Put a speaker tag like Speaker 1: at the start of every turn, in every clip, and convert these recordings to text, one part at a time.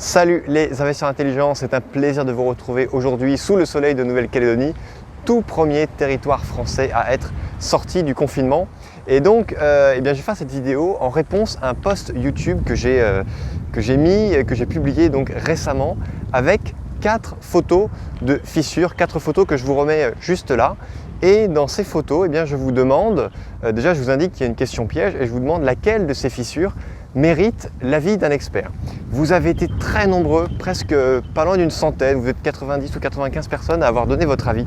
Speaker 1: Salut les investisseurs intelligents, c'est un plaisir de vous retrouver aujourd'hui sous le soleil de Nouvelle-Calédonie, tout premier territoire français à être sorti du confinement. Et donc, je vais faire cette vidéo en réponse à un post YouTube que j'ai publié donc récemment avec 4 photos de fissures, 4 photos que je vous remets juste là. Et dans ces photos, je vous demande, déjà je vous indique qu'il y a une question piège et je vous demande laquelle de ces fissures mérite l'avis d'un expert. Vous avez été très nombreux, presque pas loin d'une centaine, vous êtes 90 ou 95 personnes à avoir donné votre avis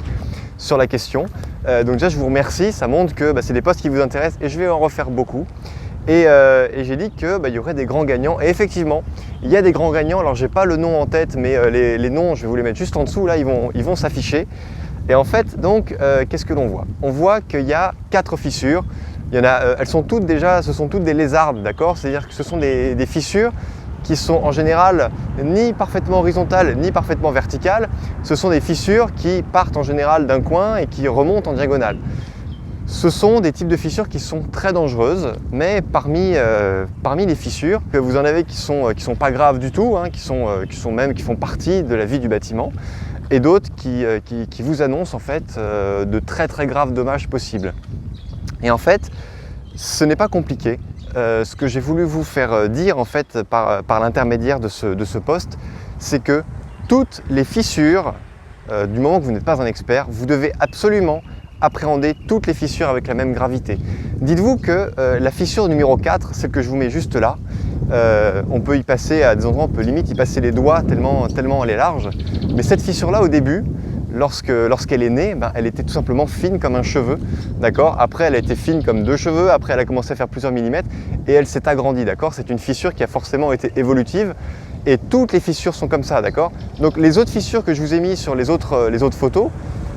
Speaker 1: sur la question. Donc déjà je vous remercie, ça montre que c'est des posts qui vous intéressent et je vais en refaire beaucoup. Et j'ai dit qu'il y aurait des grands gagnants et effectivement il y a des grands gagnants. Alors j'ai pas le nom en tête mais les noms je vais vous les mettre juste en dessous là, ils vont s'afficher. Et en fait donc qu'est-ce que l'on voit? On voit qu'il y a 4 fissures. Il y en a, elles sont toutes déjà, ce sont toutes des lézardes, d'accord? C'est-à-dire que ce sont des fissures qui sont en général ni parfaitement horizontales ni parfaitement verticales. Ce sont des fissures qui partent en général d'un coin et qui remontent en diagonale. Ce sont des types de fissures qui sont très dangereuses, mais parmi les fissures, vous en avez qui sont pas graves du tout, qui font partie de la vie du bâtiment, et d'autres qui vous annoncent en fait de très très graves dommages possibles. Et en fait, ce n'est pas compliqué. Ce que j'ai voulu vous faire dire en fait par l'intermédiaire de ce post, c'est que toutes les fissures, du moment que vous n'êtes pas un expert, vous devez absolument appréhender toutes les fissures avec la même gravité. Dites-vous que la fissure numéro 4, celle que je vous mets juste là, on peut y passer à des endroits, on peut limite y passer les doigts tellement elle est large. Mais cette fissure-là, au début, lorsqu'elle est née, elle était tout simplement fine comme un cheveu, d'accord? Après, elle a été fine comme 2 cheveux, après elle a commencé à faire plusieurs millimètres et elle s'est agrandie, d'accord? C'est une fissure qui a forcément été évolutive et toutes les fissures sont comme ça, d'accord? Donc les autres fissures que je vous ai mis sur les autres photos,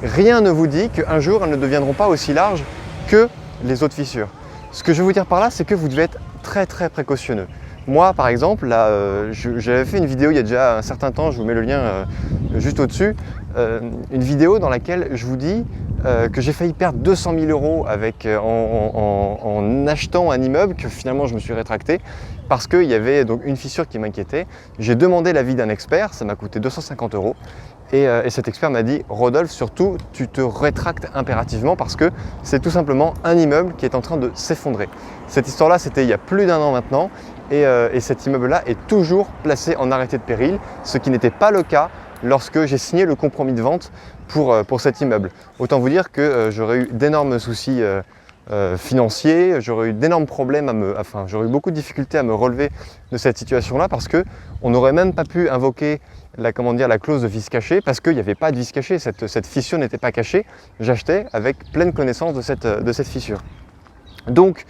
Speaker 1: rien ne vous dit qu'un jour elles ne deviendront pas aussi larges que les autres fissures. Ce que je veux vous dire par là, c'est que vous devez être très très précautionneux. Moi par exemple, là, j'avais fait une vidéo il y a déjà un certain temps, je vous mets le lien juste au-dessus, une vidéo dans laquelle je vous dis que j'ai failli perdre 200 000 € en achetant un immeuble que finalement je me suis rétracté parce qu'il y avait donc une fissure qui m'inquiétait. J'ai demandé l'avis d'un expert, ça m'a coûté 250 € et cet expert m'a dit « Rodolphe, surtout tu te rétractes impérativement parce que c'est tout simplement un immeuble qui est en train de s'effondrer ». Cette histoire-là, c'était il y a plus d'1 an maintenant et cet immeuble-là est toujours placé en arrêté de péril, ce qui n'était pas le cas lorsque j'ai signé le compromis de vente pour cet immeuble. Autant vous dire que j'aurais eu d'énormes soucis financiers, j'aurais eu d'énormes problèmes j'aurais eu beaucoup de difficultés à me relever de cette situation-là parce qu'on n'aurait même pas pu invoquer la clause de vice caché parce qu'il n'y avait pas de vice caché, cette fissure n'était pas cachée. J'achetais avec pleine connaissance de cette fissure. Donc,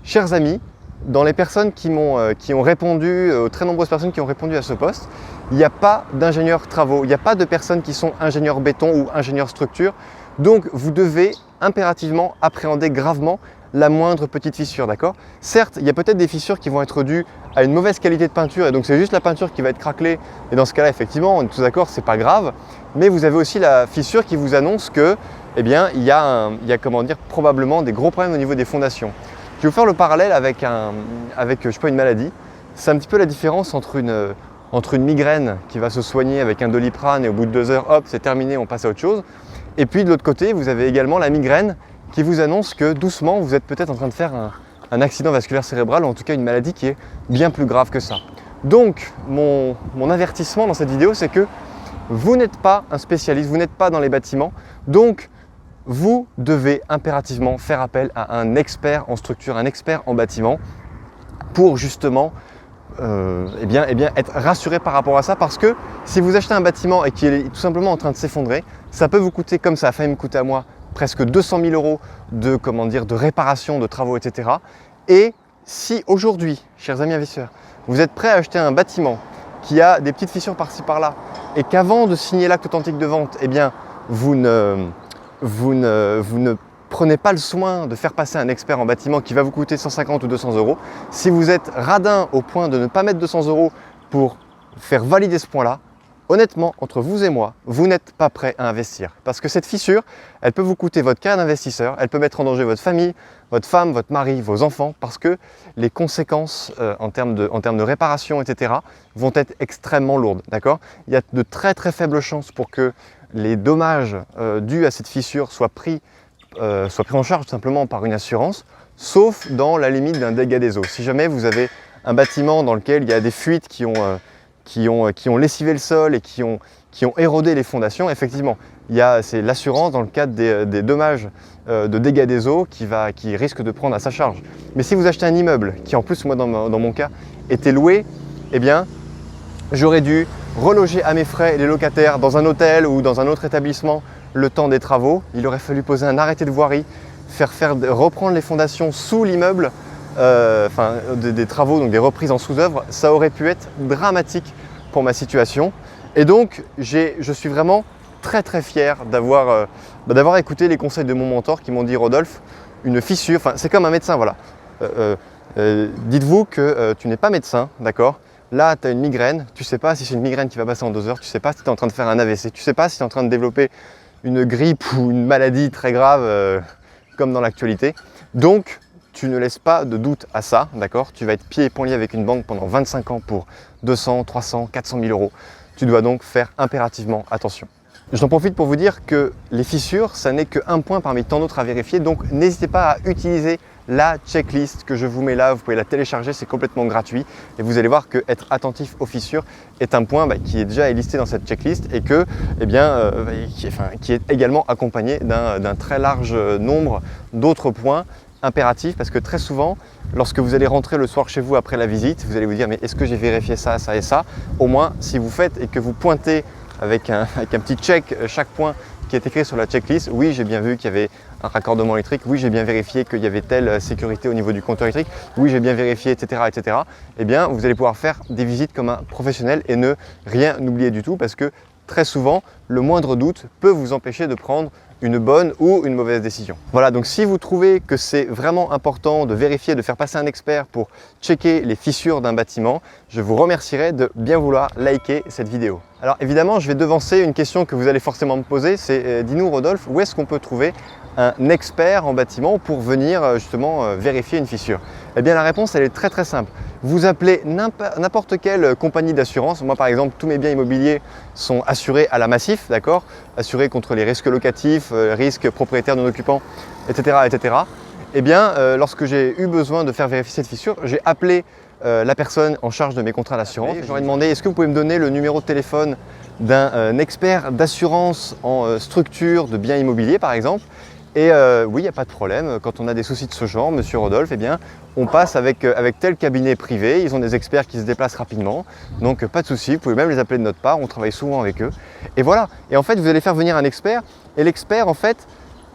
Speaker 1: chers amis, dans les personnes qui ont répondu, aux très nombreuses personnes qui ont répondu à ce post, il n'y a pas d'ingénieurs travaux, il n'y a pas de personnes qui sont ingénieurs béton ou ingénieurs structure. Donc vous devez impérativement appréhender gravement la moindre petite fissure, d'accord? Certes, il y a peut-être des fissures qui vont être dues à une mauvaise qualité de peinture et donc c'est juste la peinture qui va être craquelée et dans ce cas-là, effectivement, on est tous d'accord, c'est pas grave. Mais vous avez aussi la fissure qui vous annonce que, il y a probablement des gros problèmes au niveau des fondations. Je vais vous faire le parallèle avec une maladie. C'est un petit peu la différence entre une migraine qui va se soigner avec un Doliprane et au bout de 2 heures, hop, c'est terminé, on passe à autre chose. Et puis de l'autre côté, vous avez également la migraine qui vous annonce que doucement, vous êtes peut-être en train de faire un accident vasculaire cérébral ou en tout cas une maladie qui est bien plus grave que ça. Donc, mon avertissement dans cette vidéo, c'est que vous n'êtes pas un spécialiste, vous n'êtes pas dans les bâtiments, donc vous devez impérativement faire appel à un expert en structure, un expert en bâtiment pour justement être rassuré par rapport à ça parce que si vous achetez un bâtiment et qu'il est tout simplement en train de s'effondrer, ça peut vous coûter, comme ça a failli me coûter à moi, presque 200 000 € de réparation, de travaux, etc. Et si aujourd'hui, chers amis investisseurs, vous êtes prêts à acheter un bâtiment qui a des petites fissures par-ci par-là et qu'avant de signer l'acte authentique de vente, vous ne prenez pas le soin de faire passer un expert en bâtiment qui va vous coûter 150 ou 200 €. Si vous êtes radin au point de ne pas mettre 200 € pour faire valider ce point-là, honnêtement, entre vous et moi, vous n'êtes pas prêt à investir. Parce que cette fissure, elle peut vous coûter votre carrière d'investisseur, elle peut mettre en danger votre famille, votre femme, votre mari, vos enfants, parce que les conséquences en termes de réparation, etc., vont être extrêmement lourdes. D'accord ? Il y a de très très faibles chances pour que les dommages dus à cette fissure soient pris en charge tout simplement par une assurance, sauf dans la limite d'un dégât des eaux. Si jamais vous avez un bâtiment dans lequel il y a des fuites qui ont lessivé le sol et qui ont érodé les fondations, effectivement, c'est l'assurance dans le cadre des dommages de dégâts des eaux qui risque de prendre à sa charge. Mais si vous achetez un immeuble qui, en plus, moi dans mon cas, était loué, eh bien, j'aurais dû reloger à mes frais les locataires dans un hôtel ou dans un autre établissement le temps des travaux. Il aurait fallu poser un arrêté de voirie, reprendre les fondations sous l'immeuble, des travaux, donc des reprises en sous-œuvre. Ça aurait pu être dramatique pour ma situation. Et donc, je suis vraiment très très fier d'avoir écouté les conseils de mon mentor qui m'ont dit: Rodolphe, une fissure, c'est comme un médecin, voilà. Dites-vous que tu n'es pas médecin, d'accord ? Là, tu as une migraine, tu ne sais pas si c'est une migraine qui va passer en 2 heures, tu ne sais pas si tu es en train de faire un AVC, tu ne sais pas si tu es en train de développer une grippe ou une maladie très grave comme dans l'actualité. Donc, tu ne laisses pas de doute à ça, d'accord ? Tu vas être pieds et poings liés avec une banque pendant 25 ans pour 200, 300, 400 000 euros. Tu dois donc faire impérativement attention. J'en profite pour vous dire que les fissures, ça n'est qu'un point parmi tant d'autres à vérifier, donc n'hésitez pas à utiliser la checklist que je vous mets là, vous pouvez la télécharger, c'est complètement gratuit et vous allez voir que être attentif aux fissures est un point qui est déjà listé dans cette checklist et que, qui est également accompagné d'un très large nombre d'autres points impératifs, parce que très souvent, lorsque vous allez rentrer le soir chez vous après la visite, vous allez vous dire: mais est-ce que j'ai vérifié ça, ça et ça ? Au moins, si vous faites et que vous pointez avec un petit check chaque point qui est écrit sur la checklist: oui, j'ai bien vu qu'il y avait un raccordement électrique, oui, j'ai bien vérifié qu'il y avait telle sécurité au niveau du compteur électrique, oui, j'ai bien vérifié, etc., etc. Eh bien, vous allez pouvoir faire des visites comme un professionnel et ne rien oublier du tout, parce que très souvent, le moindre doute peut vous empêcher de prendre une bonne ou une mauvaise décision. Voilà, donc si vous trouvez que c'est vraiment important de vérifier, de faire passer un expert pour checker les fissures d'un bâtiment, je vous remercierai de bien vouloir liker cette vidéo. Alors évidemment, je vais devancer une question que vous allez forcément me poser, c'est dis-nous Rodolphe, où est-ce qu'on peut trouver un expert en bâtiment pour venir justement vérifier une fissure? Eh bien la réponse, elle est très très simple. Vous appelez n'importe quelle compagnie d'assurance. Moi par exemple, tous mes biens immobiliers sont assurés à la Massif, d'accord, assurés contre les risques locatifs, risques propriétaires non occupants, etc., etc. Eh bien, lorsque j'ai eu besoin de faire vérifier cette fissure, j'ai appelé la personne en charge de mes contrats d'assurance. J'aurais demandé: est-ce que vous pouvez me donner le numéro de téléphone d'un expert d'assurance en structure de biens immobiliers par exemple? Et oui, il n'y a pas de problème. Quand on a des soucis de ce genre, monsieur Rodolphe, eh bien, on passe avec tel cabinet privé. Ils ont des experts qui se déplacent rapidement. Donc, pas de souci. Vous pouvez même les appeler de notre part. On travaille souvent avec eux. Et voilà. Et en fait, vous allez faire venir un expert. Et l'expert, en fait,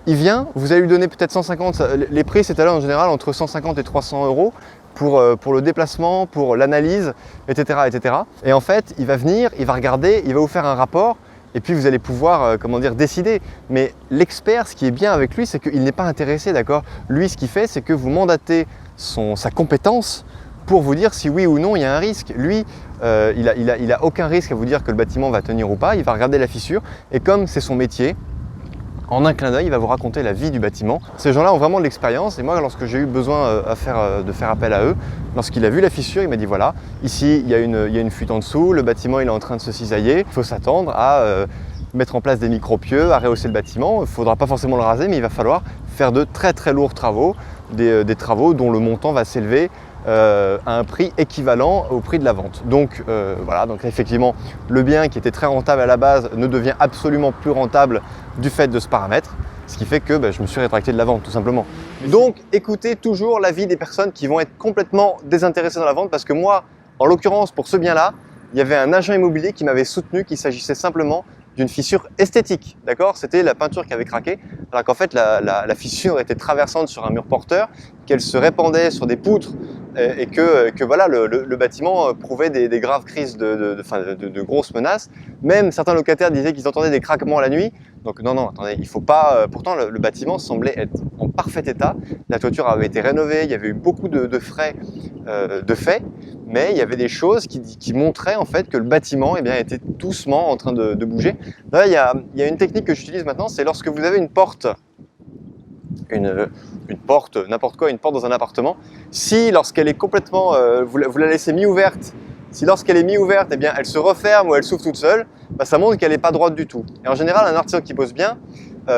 Speaker 1: il vient. Vous allez lui donner peut-être 150. Les prix s'étalent en général entre 150 et 300 euros pour le déplacement, pour l'analyse, etc., etc. Et en fait, il va venir, il va regarder, il va vous faire un rapport. Et puis vous allez pouvoir décider. Mais l'expert, ce qui est bien avec lui, c'est qu'il n'est pas intéressé, d'accord ? Lui, ce qu'il fait, c'est que vous mandatez sa compétence pour vous dire si oui ou non il y a un risque. Lui, il a aucun risque à vous dire que le bâtiment va tenir ou pas. Il va regarder la fissure et comme c'est son métier, en un clin d'œil, il va vous raconter la vie du bâtiment. Ces gens-là ont vraiment de l'expérience et moi, lorsque j'ai eu besoin de faire appel à eux, lorsqu'il a vu la fissure, il m'a dit: voilà, ici il y a une fuite en dessous, le bâtiment il est en train de se cisailler, il faut s'attendre à mettre en place des micro-pieux, à rehausser le bâtiment. Il ne faudra pas forcément le raser, mais il va falloir faire de très très lourds travaux, des travaux dont le montant va s'élever à un prix équivalent au prix de la vente. Donc voilà, donc effectivement, le bien qui était très rentable à la base ne devient absolument plus rentable du fait de ce paramètre, ce qui fait que je me suis rétracté de la vente tout simplement. Donc écoutez toujours l'avis des personnes qui vont être complètement désintéressées dans la vente, parce que moi, en l'occurrence pour ce bien-là, il y avait un agent immobilier qui m'avait soutenu qu'il s'agissait simplement d'une fissure esthétique, d'accord? C'était la peinture qui avait craqué, alors qu'en fait la fissure était traversante sur un mur porteur, qu'elle se répandait sur des poutres et que voilà, le bâtiment prouvait des graves crises de grosses menaces. Même certains locataires disaient qu'ils entendaient des craquements la nuit. Donc non, attendez, il faut pas. Pourtant le bâtiment semblait être en parfait état. La toiture avait été rénovée, il y avait eu beaucoup de frais de fait, mais il y avait des choses qui montraient en fait que le bâtiment eh bien, était doucement en train de bouger. Là, il y a une technique que j'utilise maintenant, c'est lorsque vous avez une porte, n'importe quoi, une porte dans un appartement, si lorsqu'elle est complètement, vous la laissez mi-ouverte, si lorsqu'elle est mi-ouverte, eh bien, elle se referme ou elle s'ouvre toute seule, bah, ça montre qu'elle n'est pas droite du tout. Et en général, un artisan qui pose bien,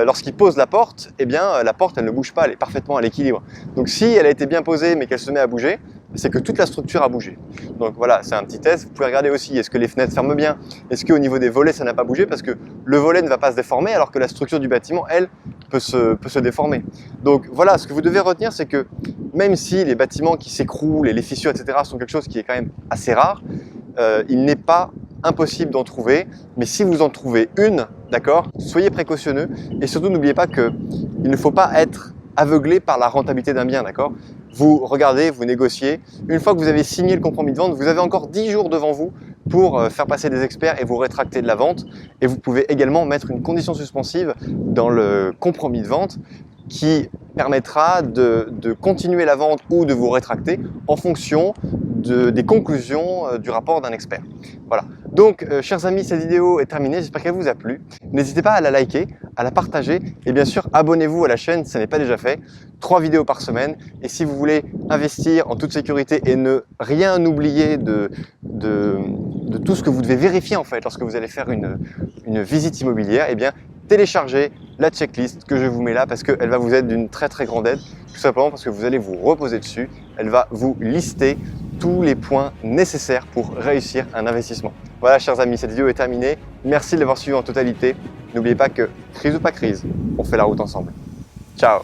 Speaker 1: lorsqu'il pose la porte, eh bien, la porte elle ne bouge pas, elle est parfaitement à l'équilibre. Donc si elle a été bien posée mais qu'elle se met à bouger, c'est que toute la structure a bougé. Donc voilà, c'est un petit test. Vous pouvez regarder aussi, est-ce que les fenêtres ferment bien? Est-ce qu'au niveau des volets, ça n'a pas bougé? Parce que le volet ne va pas se déformer alors que la structure du bâtiment, elle, peut se déformer. Donc voilà, ce que vous devez retenir, c'est que même si les bâtiments qui s'écroulent et les fissures, etc. sont quelque chose qui est quand même assez rare, il n'est pas impossible d'en trouver, mais si vous en trouvez une, d'accord, soyez précautionneux et surtout n'oubliez pas qu'il ne faut pas être aveuglé par la rentabilité d'un bien, d'accord? Vous regardez, vous négociez. Une fois que vous avez signé le compromis de vente, vous avez encore 10 jours devant vous pour faire passer des experts et vous rétracter de la vente. Et vous pouvez également mettre une condition suspensive dans le compromis de vente qui permettra de continuer la vente ou de vous rétracter en fonction des conclusions du rapport d'un expert. Voilà. Donc, chers amis, cette vidéo est terminée. J'espère qu'elle vous a plu. N'hésitez pas à la liker, à la partager et bien sûr, abonnez-vous à la chaîne si ce n'est pas déjà fait. 3 vidéos par semaine. Et si vous voulez investir en toute sécurité et ne rien oublier de tout ce que vous devez vérifier en fait lorsque vous allez faire une visite immobilière, eh bien, téléchargez la checklist que je vous mets là parce qu'elle va vous être d'une très grande aide, tout simplement parce que vous allez vous reposer dessus. Elle va vous lister tous les points nécessaires pour réussir un investissement. Voilà, chers amis, cette vidéo est terminée. Merci de l'avoir suivi en totalité. N'oubliez pas que, crise ou pas crise, on fait la route ensemble. Ciao!